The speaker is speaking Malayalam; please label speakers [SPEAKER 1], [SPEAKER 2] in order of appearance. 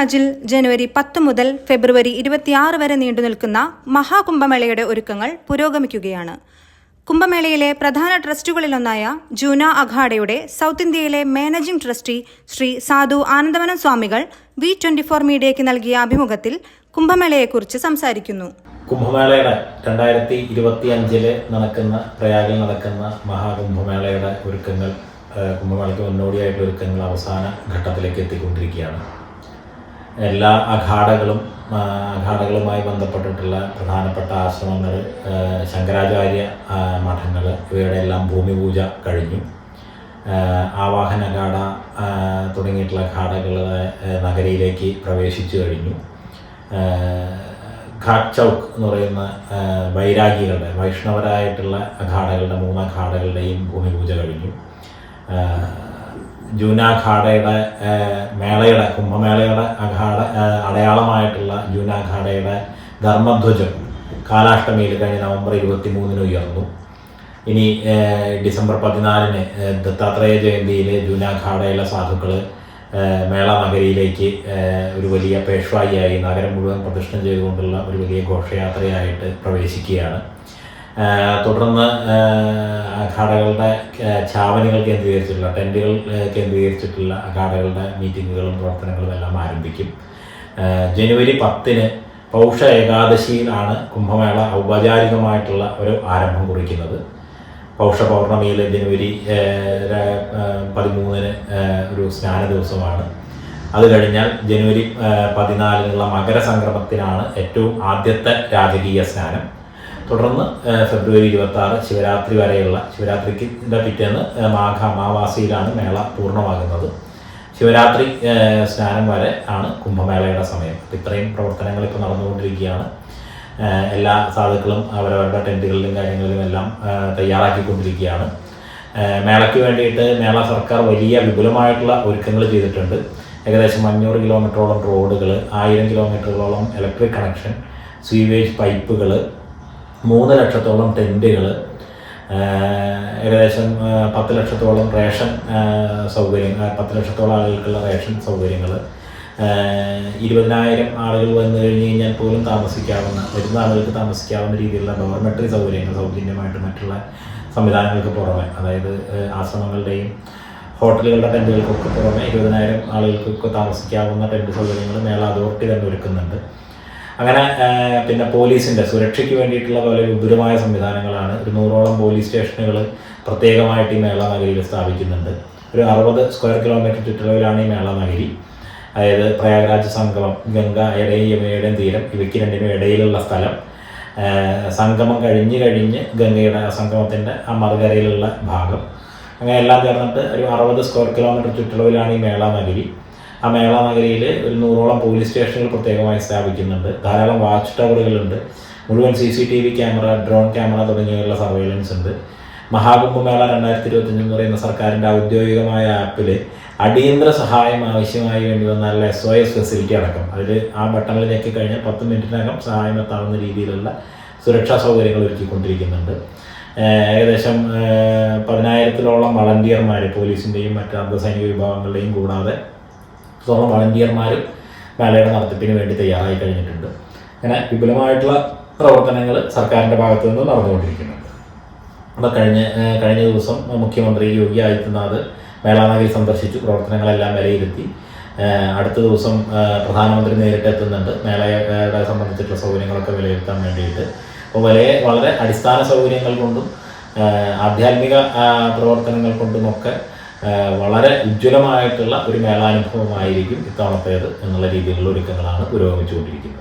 [SPEAKER 1] പ്രയാഗ്രാജിൽ ജനുവരി 10 മുതൽ ഫെബ്രുവരി 26 വരെ നീണ്ടുനിൽക്കുന്ന മഹാകുംഭമേളയുടെ ഒരുക്കങ്ങൾ പുരോഗമിക്കുകയാണ്. കുംഭമേളയിലെ പ്രധാന ട്രസ്റ്റുകളിലൊന്നായ ജൂന അഖാഡയുടെ സൗത്ത് ഇന്ത്യയിലെ മാനേജിംഗ് ട്രസ്റ്റി ശ്രീ സാധു ആനന്ദവനം സ്വാമികൾ V24 മീഡിയയ്ക്ക് നൽകിയ അഭിമുഖത്തിൽ കുംഭമേളയെക്കുറിച്ച് സംസാരിക്കുന്നു.
[SPEAKER 2] കുംഭമേളയുടെ 2025 നടക്കുന്ന പ്രയാഗിൽ നടക്കുന്ന മഹാകുംഭമേളയുടെ ഒരുക്കങ്ങൾ, കുംഭമേളയ്ക്ക് മുന്നോടിയായിട്ടുള്ള ഒരുക്കങ്ങൾ അവസാന ഘട്ടത്തിലേക്ക് എത്തിക്കൊണ്ടിരിക്കുകയാണ്. എല്ലാ അഖാഡകളുമായി ബന്ധപ്പെട്ടിട്ടുള്ള പ്രധാനപ്പെട്ട ആശ്രമങ്ങൾ, ശങ്കരാചാര്യ മഠങ്ങൾ, ഇവയുടെ എല്ലാം ഭൂമിപൂജ കഴിഞ്ഞു. ആവാഹന അഖാഡ തുടങ്ങിയിട്ടുള്ള അഖാഡകളുടെ നഗരിയിലേക്ക് പ്രവേശിച്ചു കഴിഞ്ഞു. ഘാട്ട് ചൗക്ക് എന്ന് പറയുന്ന വൈരാഗികളുടെ, വൈഷ്ണവരായിട്ടുള്ള അഖാഡകളുടെ 3 അഖാഡകളുടെയും ഭൂമിപൂജ കഴിഞ്ഞു. ജൂന അഖാഡയുടെ മേളയുടെ, കുംഭമേളയുടെ അടയാളമായിട്ടുള്ള ജൂന അഖാഡയുടെ ധർമ്മധ്വജം കാലാഷ്ടമിയിൽ കഴിഞ്ഞ നവംബർ 23 ഉയർന്നു. ഇനി ഡിസംബർ 14 ദത്താത്രേയ ജയന്തിയിൽ ജൂന അഖാഡയിലെ സാധുക്കൾ മേള നഗരിയിലേക്ക് ഒരു വലിയ പേഷ്വായിയായി നഗരം മുഴുവൻ പ്രദക്ഷിണം ചെയ്തുകൊണ്ടുള്ള ഒരു വലിയ ഘോഷയാത്രയായിട്ട് പ്രവേശിക്കുകയാണ്. തുടർന്ന് അഖാഡകളുടെ ഛാവനികൾ കേന്ദ്രീകരിച്ചിട്ടുള്ള, ടെൻറ്റുകൾ കേന്ദ്രീകരിച്ചിട്ടുള്ള അഖാഡകളുടെ മീറ്റിങ്ങുകളും പ്രവർത്തനങ്ങളും എല്ലാം ആരംഭിക്കും. ജനുവരി 10 പൗഷ ഏകാദശിയിലാണ് കുംഭമേള ഔപചാരികമായിട്ടുള്ള ഒരു ആരംഭം കുറിക്കുന്നത്. പൗഷ പൗർണമിയിൽ ജനുവരി 13 ഒരു സ്നാന ദിവസമാണ്. അത് കഴിഞ്ഞാൽ ജനുവരി 14 മകരസംക്രമത്തിനാണ് ഏറ്റവും ആദ്യത്തെ രാജകീയ സ്നാനം. തുടർന്ന് ഫെബ്രുവരി 26 ശിവരാത്രി വരെയുള്ള, ശിവരാത്രിക്ക് പിറ്റേന്ന് അമാവാസിയിലാണ് മേള പൂർണ്ണമാകുന്നത്. ശിവരാത്രി സ്നാനം വരെ ആണ് കുംഭമേളയുടെ സമയം. ഇത്രയും പ്രവർത്തനങ്ങൾ ഇപ്പോൾ നടന്നുകൊണ്ടിരിക്കുകയാണ്. എല്ലാ സാധുക്കളും അവരവരുടെ ടെൻറ്റുകളിലും കാര്യങ്ങളിലും എല്ലാം തയ്യാറാക്കിക്കൊണ്ടിരിക്കുകയാണ്. മേളയ്ക്ക് വേണ്ടിയിട്ട് മേള സർക്കാർ വലിയ വിപുലമായിട്ടുള്ള ഒരുക്കങ്ങൾ ചെയ്തിട്ടുണ്ട്. ഏകദേശം 500 കിലോമീറ്ററോളം റോഡുകൾ, 1000 കിലോമീറ്ററുകളോളം ഇലക്ട്രിക് കണക്ഷൻ, സ്വീവേജ് പൈപ്പുകൾ, 3 ലക്ഷത്തോളം ടെൻറ്റുകൾ, ഏകദേശം 10 ലക്ഷത്തോളം റേഷൻ സൗകര്യങ്ങൾ, 10 ലക്ഷത്തോളം ആളുകൾക്കുള്ള റേഷൻ സൗകര്യങ്ങൾ, 20,000 ആളുകൾ വന്നു കഴിഞ്ഞ് കഴിഞ്ഞാൽ പോലും വരുന്ന ആളുകൾക്ക് താമസിക്കാവുന്ന രീതിയിലുള്ള ഡോർമെറ്ററി സൗകര്യങ്ങൾ സൗജന്യമായിട്ട് മറ്റുള്ള സംവിധാനങ്ങൾക്ക് പുറമെ, അതായത് ആശ്രമങ്ങളുടെയും ഹോട്ടലുകളുടെ ടെൻറ്റുകൾക്കൊക്കെ പുറമെ 20,000 ആളുകൾക്കൊക്കെ താമസിക്കാവുന്ന ടെൻറ്റ് സൗകര്യങ്ങൾ മേള അതോറിറ്റി തന്നെ ഒരുക്കുന്നുണ്ട്. അങ്ങനെ പിന്നെ പോലീസിൻ്റെ സുരക്ഷയ്ക്ക് വേണ്ടിയിട്ടുള്ള പോലെ വിപുലമായ സംവിധാനങ്ങളാണ്. ഒരു 100ഓളം പോലീസ് സ്റ്റേഷനുകൾ പ്രത്യേകമായിട്ട് ഈ മേള നഗരിയിൽ സ്ഥാപിക്കുന്നുണ്ട്. ഒരു 60 സ്ക്വയർ കിലോമീറ്റർ ചുറ്റളവിലാണ് ഈ മേള നഗരി. അതായത് പ്രയാഗ്രാജ് സംഗമം, ഗംഗയുടെയും യമുനയുടെയും തീരം, ഇവയ്ക്ക് രണ്ടിനും ഇടയിലുള്ള സ്ഥലം, സംഗമം കഴിഞ്ഞ് ഗംഗയുടെ സംഗമത്തിൻ്റെ ആ മറുകരയിലുള്ള ഭാഗം, അങ്ങനെ എല്ലാം ചേർന്നിട്ട് ഒരു 60 സ്ക്വയർ കിലോമീറ്റർ ചുറ്റളവിലാണ് ഈ മേള നഗരി. ആ മേള നഗരിയിൽ ഒരു 100ഓളം പോലീസ് സ്റ്റേഷനുകൾ പ്രത്യേകമായി സ്ഥാപിക്കുന്നുണ്ട്. ധാരാളം വാച്ച് ടവറുകളുണ്ട്. മുഴുവൻ CCTV ക്യാമറ, ഡ്രോൺ ക്യാമറ തുടങ്ങിയുള്ള സർവൈലൻസ് ഉണ്ട്. മഹാകുംഭമേള 2025 എന്ന് പറയുന്ന സർക്കാരിൻ്റെ ഔദ്യോഗികമായ ആപ്പിൽ അടിയന്തര സഹായം ആവശ്യമായി വേണ്ടി വന്നാൽ SOS ഫെസിലിറ്റി അടക്കം, അതിൽ ആ ബട്ടണിൽ ഞെക്കി കഴിഞ്ഞാൽ 10 മിനിറ്റിനകം സഹായം എത്താവുന്ന രീതിയിലുള്ള സുരക്ഷാ സൗകര്യങ്ങൾ ഒരുക്കിക്കൊണ്ടിരിക്കുന്നുണ്ട്. ഏകദേശം 10,000-ഓളം വളണ്ടിയർമാർ, പോലീസിൻ്റെയും മറ്റ് അർദ്ധസൈനിക വിഭാഗങ്ങളുടെയും കൂടാതെ വളണ്ടിയർമാരും മേളയുടെ നടത്തിപ്പിന് വേണ്ടി തയ്യാറായി കഴിഞ്ഞിട്ടുണ്ട്. അങ്ങനെ വിപുലമായിട്ടുള്ള പ്രവർത്തനങ്ങൾ സർക്കാരിൻ്റെ ഭാഗത്തു നിന്ന് നടന്നുകൊണ്ടിരിക്കുന്നുണ്ട്. അപ്പോൾ കഴിഞ്ഞ ദിവസം മുഖ്യമന്ത്രി യോഗി ആദിത്യനാഥ് മേള നഗരി സന്ദർശിച്ചു, പ്രവർത്തനങ്ങളെല്ലാം വിലയിരുത്തി. അടുത്ത ദിവസം പ്രധാനമന്ത്രി നേരിട്ട് എത്തുന്നുണ്ട് മേളയെ സംബന്ധിച്ചിട്ടുള്ള സൗകര്യങ്ങളൊക്കെ വിലയിരുത്താൻ വേണ്ടിയിട്ട്. അപ്പോൾ വളരെ അടിസ്ഥാന സൗകര്യങ്ങൾ കൊണ്ടും ആധ്യാത്മിക പ്രവർത്തനങ്ങൾ കൊണ്ടുമൊക്കെ വളരെ ഉജ്ജ്വലമായിട്ടുള്ള ഒരു മേളാനുഭവമായിരിക്കും ഇത്തവണത്തേത് എന്നുള്ള രീതിയിലുള്ള ഒരുക്കങ്ങളാണ് പുരോഗമിച്ചുകൊണ്ടിരിക്കുന്നത്.